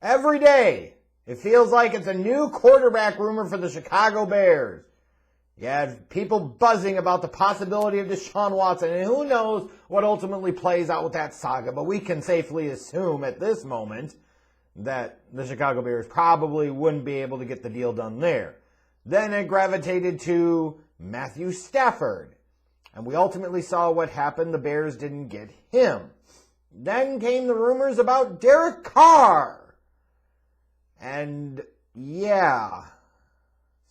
Every day, it feels like it's a new quarterback rumor for the Chicago Bears. You had people buzzing about the possibility of Deshaun Watson, and who knows what ultimately plays out with that saga, but we can safely assume at this moment that the Chicago Bears probably wouldn't be able to get the deal done there. Then it gravitated to Matthew Stafford, and we ultimately saw what happened. The Bears didn't get him. Then came the rumors about Derek Carr. And yeah,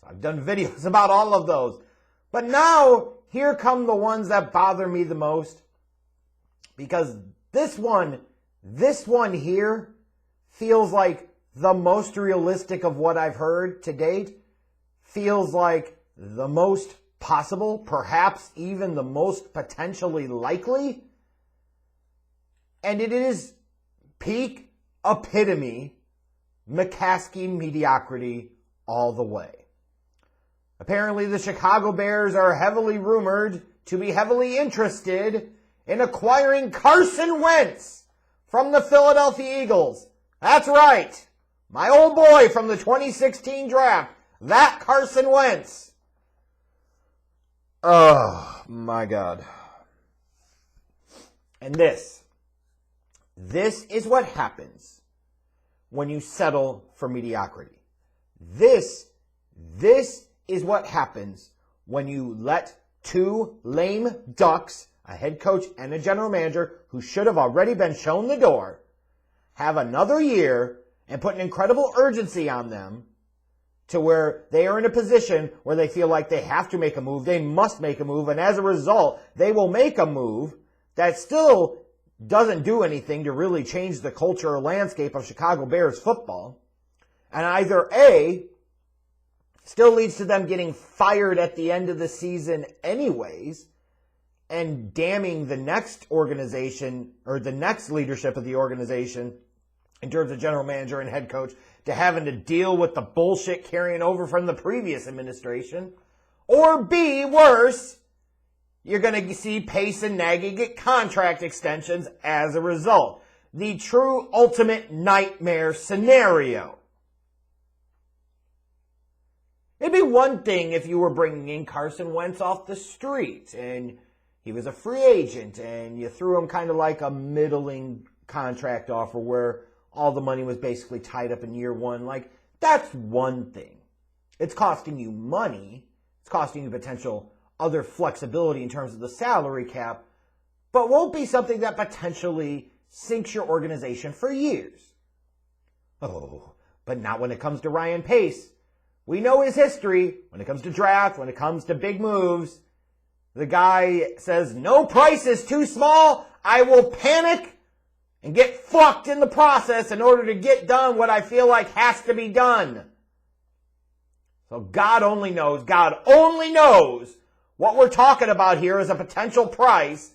I've done videos about all of those. But now, here come the ones that bother me the most. Because this one here feels like the most realistic of what I've heard to date. Feels like the most possible, perhaps even the most potentially likely. And it is peak epitome McCaskey mediocrity all the way. Apparently, the Chicago Bears are heavily rumored to be heavily interested in acquiring Carson Wentz from the Philadelphia Eagles. That's right. My old boy from the 2016 draft. That Carson Wentz. Oh, my God. And this is what happens when you settle for mediocrity. This is what happens when you let two lame ducks, a head coach and a general manager who should have already been shown the door, have another year and put an incredible urgency on them to where they are in a position where they feel like they have to make a move, they must make a move, and as a result, they will make a move that still doesn't do anything to really change the culture or landscape of Chicago Bears football. And either A, still leads to them getting fired at the end of the season anyways, and damning the next organization or the next leadership of the organization in terms of general manager and head coach to having to deal with the bullshit carrying over from the previous administration. Or B, worse, you're going to see Pace and Nagy get contract extensions as a result. The true ultimate nightmare scenario. It'd be one thing if you were bringing in Carson Wentz off the street and he was a free agent and you threw him kind of like a middling contract offer where all the money was basically tied up in year one. Like, that's one thing. It's costing you money. It's costing you potential other flexibility in terms of the salary cap, but won't be something that potentially sinks your organization for years. Oh, but not when it comes to Ryan Pace. We know his history. When it comes to draft, when it comes to big moves, the guy says, no price is too small. I will panic and get fucked in the process in order to get done what I feel like has to be done. So God only knows what we're talking about here is a potential price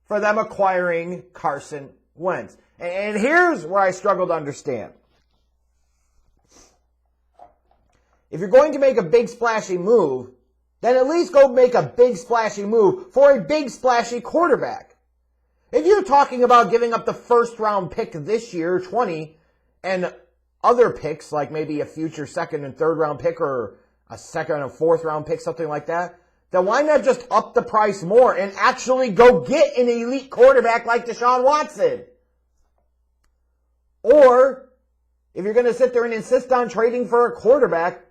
for them acquiring Carson Wentz. And here's where I struggle to understand. If you're going to make a big splashy move, then at least go make a big splashy move for a big splashy quarterback. If you're talking about giving up the first round pick this year, 20, and other picks, like maybe a future second and third round pick or a second and fourth round pick, something like that, then why not just up the price more and actually go get an elite quarterback like Deshaun Watson? Or, if you're going to sit there and insist on trading for a quarterback,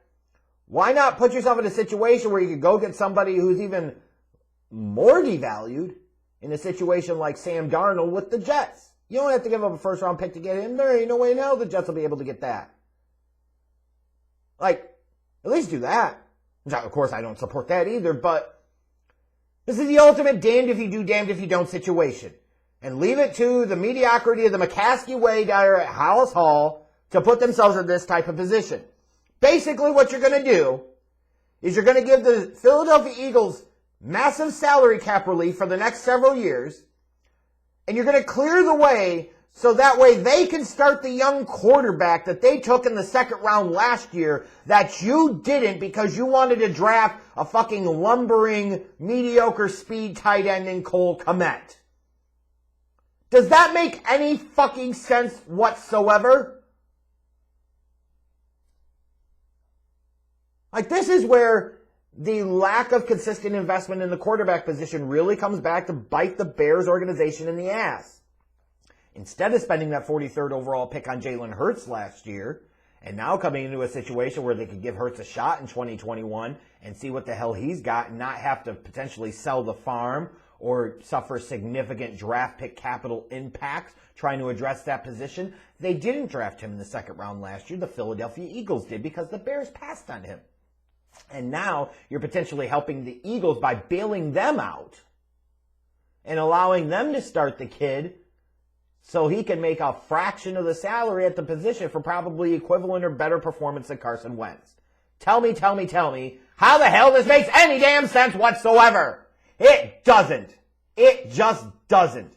why not put yourself in a situation where you could go get somebody who's even more devalued in a situation like Sam Darnold with the Jets? You don't have to give up a first round pick to get him. There ain't no way in hell the Jets will be able to get that. Like, at least do that. Of course, I don't support that either, but this is the ultimate damned if you do, damned if you don't situation. And leave it to the mediocrity of the McCaskey way down there at Hallis Hall to put themselves in this type of position. Basically, what you're going to do is you're going to give the Philadelphia Eagles massive salary cap relief for the next several years, and you're going to clear the way so that way they can start the young quarterback that they took in the second round last year that you didn't because you wanted to draft a fucking lumbering, mediocre speed tight end in Cole Kmet. Does that make any fucking sense whatsoever? Like, this is where the lack of consistent investment in the quarterback position really comes back to bite the Bears organization in the ass. Instead of spending that 43rd overall pick on Jalen Hurts last year, and now coming into a situation where they could give Hurts a shot in 2021 and see what the hell he's got and not have to potentially sell the farm or suffer significant draft pick capital impacts trying to address that position, they didn't draft him in the second round last year. The Philadelphia Eagles did because the Bears passed on him. And now you're potentially helping the Eagles by bailing them out and allowing them to start the kid so he can make a fraction of the salary at the position for probably equivalent or better performance than Carson Wentz. Tell me how the hell this makes any damn sense whatsoever. It doesn't. It just doesn't.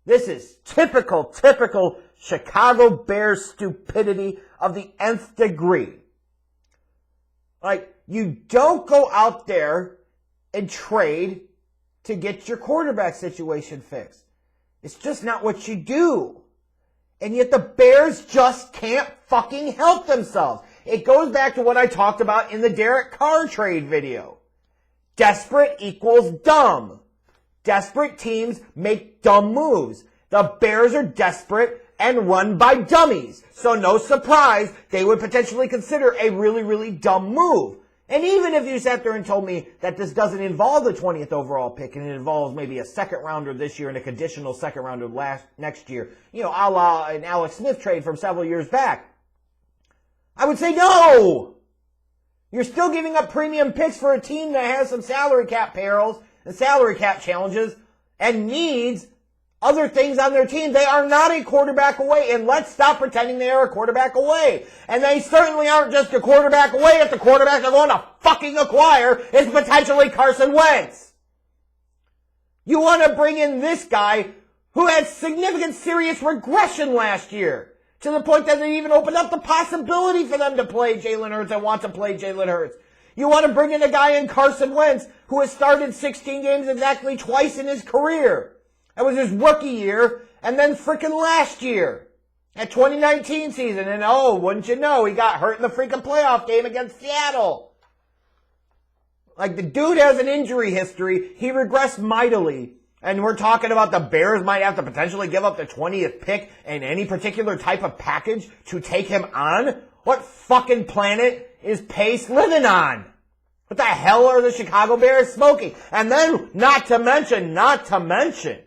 This is typical Chicago Bears stupidity of the nth degree. Like, you don't go out there and trade to get your quarterback situation fixed. It's just not what you do. And yet the Bears just can't fucking help themselves. It goes back to what I talked about in the Derek Carr trade video. Desperate equals dumb. Desperate teams make dumb moves. The Bears are desperate and run by dummies. So no surprise, they would potentially consider a really dumb move. And even if you sat there and told me that this doesn't involve the 20th overall pick and it involves maybe a second rounder this year and a conditional second rounder next year, a la an Alex Smith trade from several years back, I would say no. You're still giving up premium picks for a team that has some salary cap perils and salary cap challenges and needs other things on their team. They are not a quarterback away, and let's stop pretending they are a quarterback away. And they certainly aren't just a quarterback away if the quarterback they're going to fucking acquire is potentially Carson Wentz. You want to bring in this guy who had significant serious regression last year, to the point that they even opened up the possibility for them to play Jalen Hurts and want to play Jalen Hurts. You want to bring in a guy in Carson Wentz who has started 16 games exactly twice in his career. That was his rookie year, and then frickin' last year, at 2019 season. And wouldn't you know, he got hurt in the freaking playoff game against Seattle. Like, the dude has an injury history. He regressed mightily. And we're talking about the Bears might have to potentially give up the 20th pick in any particular type of package to take him on? What fucking planet is Pace living on? What the hell are the Chicago Bears smoking? And then, not to mention,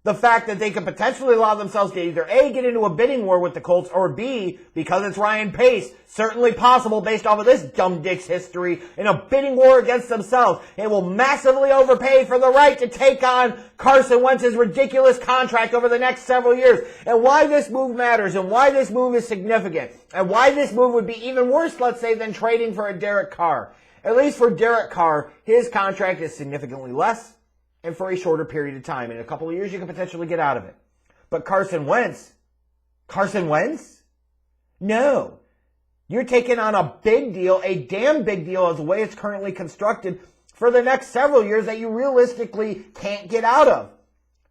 the fact that they could potentially allow themselves to either A, get into a bidding war with the Colts, or B, because it's Ryan Pace, certainly possible based off of this dumb dick's history, in a bidding war against themselves. It will massively overpay for the right to take on Carson Wentz's ridiculous contract over the next several years. And why this move matters, and why this move is significant, and why this move would be even worse, let's say, than trading for a Derek Carr. At least for Derek Carr, his contract is significantly less, and for a shorter period of time. In a couple of years, you can potentially get out of it. But Carson Wentz? No. You're taking on a big deal, a damn big deal as the way it's currently constructed for the next several years that you realistically can't get out of.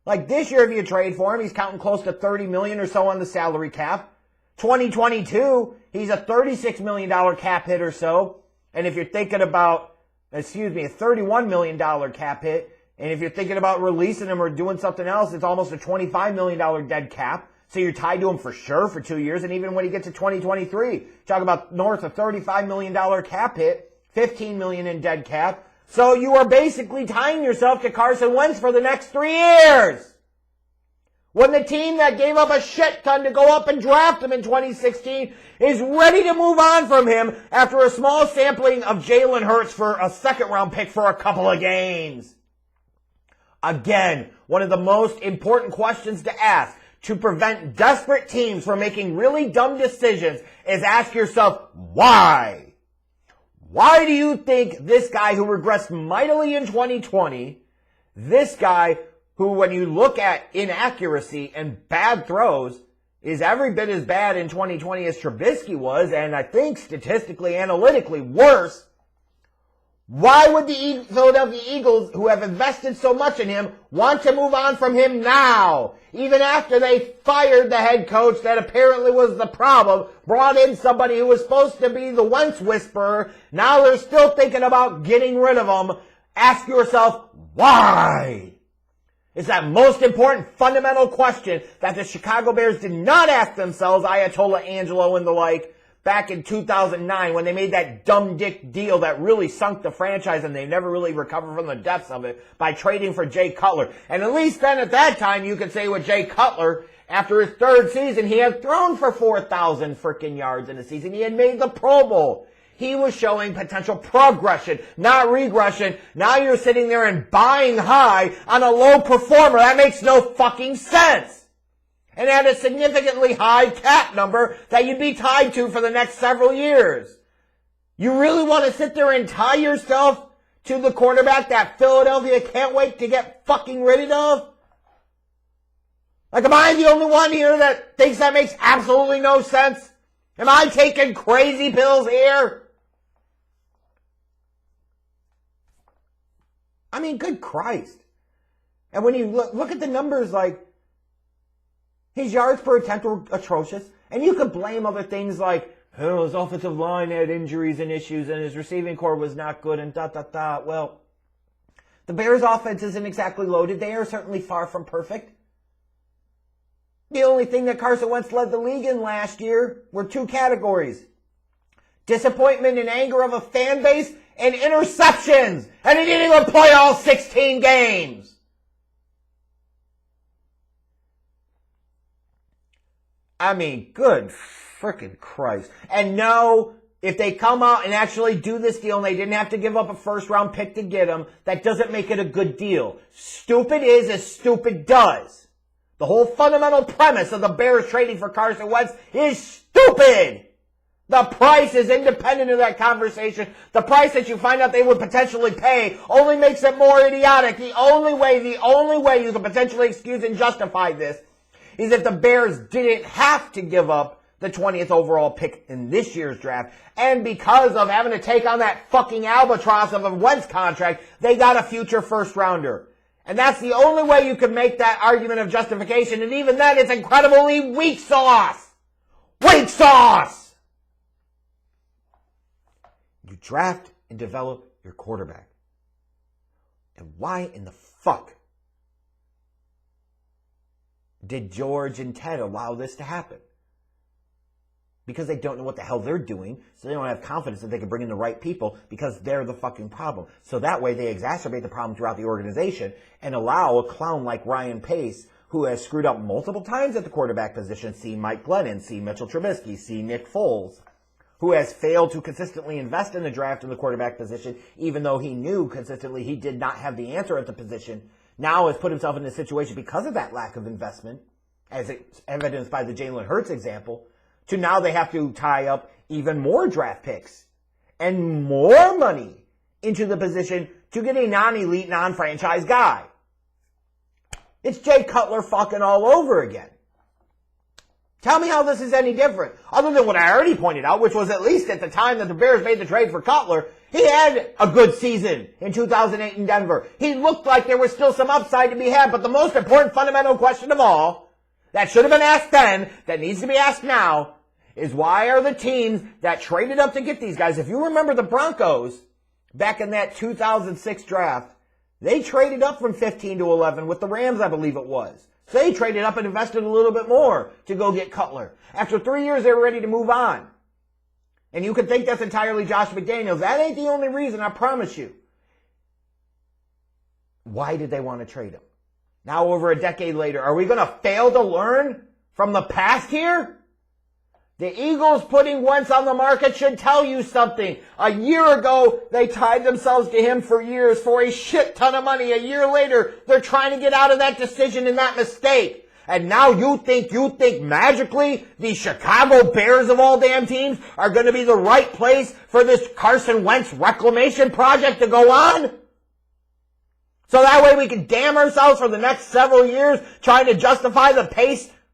Like this year, if you trade for him, he's counting close to $30 million or so on the salary cap. 2022, he's a $36 million cap hit or so. And if you're thinking about, a $31 million cap hit, and if you're thinking about releasing him or doing something else, it's almost a $25 million dead cap. So you're tied to him for sure for 2 years. And even when he gets to 2023, talk about north of $35 million cap hit, $15 million in dead cap. So you are basically tying yourself to Carson Wentz for the next 3 years. When the team that gave up a shit ton to go up and draft him in 2016 is ready to move on from him after a small sampling of Jalen Hurts for a second round pick for a couple of games. Again, one of the most important questions to ask to prevent desperate teams from making really dumb decisions is ask yourself, why? Why do you think this guy who regressed mightily in 2020, this guy who, when you look at inaccuracy and bad throws, is every bit as bad in 2020 as Trubisky was, and I think statistically, analytically worse, Why would the Philadelphia Eagles, who have invested so much in him, want to move on from him now? Even after they fired the head coach that apparently was the problem, brought in somebody who was supposed to be the Wentz whisperer, now they're still thinking about getting rid of him. Ask yourself, why? It's that most important fundamental question that the Chicago Bears did not ask themselves, Ayatollah Angelo and the like, back in 2009 when they made that dumb dick deal that really sunk the franchise and they never really recovered from the depths of it by trading for Jay Cutler. And at least then at that time you could say with Jay Cutler, after his third season, he had thrown for 4,000 freaking yards in a season. He had made the Pro Bowl. He was showing potential progression, not regression. Now you're sitting there and buying high on a low performer. That makes no fucking sense. And at a significantly high cap number that you'd be tied to for the next several years. You really want to sit there and tie yourself to the quarterback that Philadelphia can't wait to get fucking rid of? Like, am I the only one here that thinks that makes absolutely no sense? Am I taking crazy pills here? I mean, good Christ. And when you look at the numbers, like, his yards per attempt were atrocious. And you could blame other things like, oh, his offensive line had injuries and issues and his receiving core was not good and da. Well, the Bears' offense isn't exactly loaded. They are certainly far from perfect. The only thing that Carson Wentz led the league in last year were two categories. Disappointment and anger of a fan base and interceptions. And he didn't even play all 16 games. I mean, good frickin' Christ. And no, if they come out and actually do this deal and they didn't have to give up a first-round pick to get him, that doesn't make it a good deal. Stupid is as stupid does. The whole fundamental premise of the Bears trading for Carson Wentz is stupid. The price is independent of that conversation. The price that you find out they would potentially pay only makes it more idiotic. The only way you can potentially excuse and justify this is if the Bears didn't have to give up the 20th overall pick in this year's draft, and because of having to take on that fucking albatross of a Wentz contract, they got a future first rounder. And that's the only way you can make that argument of justification, and even then it's incredibly weak sauce. Weak sauce! You draft and develop your quarterback. And why in the fuck did George and Ted allow this to happen? Because they don't know what the hell they're doing, so they don't have confidence that they can bring in the right people because they're the fucking problem. So that way they exacerbate the problem throughout the organization and allow a clown like Ryan Pace, who has screwed up multiple times at the quarterback position, see Mike Glennon, see Mitchell Trubisky, see Nick Foles, who has failed to consistently invest in the draft in the quarterback position, even though he knew consistently he did not have the answer at the position, now has put himself in a situation because of that lack of investment, as evidenced by the Jalen Hurts example, to now they have to tie up even more draft picks and more money into the position to get a non-elite, non-franchise guy. It's Jay Cutler fucking all over again. Tell me how this is any different, other than what I already pointed out, which was at least at the time that the Bears made the trade for Cutler, he had a good season in 2008 in Denver. He looked like there was still some upside to be had, but the most important fundamental question of all, that should have been asked then, that needs to be asked now, is why are the teams that traded up to get these guys, if you remember the Broncos, back in that 2006 draft, they traded up from 15 to 11 with the Rams, I believe it was. So they traded up and invested a little bit more to go get Cutler. After 3 years, they were ready to move on. And you could think that's entirely Josh McDaniels. That ain't the only reason, I promise you. Why did they want to trade him? Now, over a decade later, are we going to fail to learn from the past here? The Eagles putting Wentz on the market should tell you something. A year ago, they tied themselves to him for years for a shit ton of money. A year later, they're trying to get out of that decision and that mistake. And now you think magically the Chicago Bears of all damn teams are going to be the right place for this Carson Wentz reclamation project to go on? So that way we can damn ourselves for the next several years trying to justify the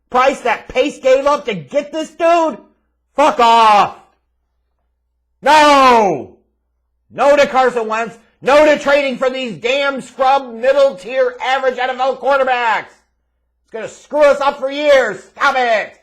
price that Pace gave up to get this dude? Fuck off. No. No to Carson Wentz. No to trading for these damn scrub middle tier average NFL quarterbacks. It's going to screw us up for years. Stop it.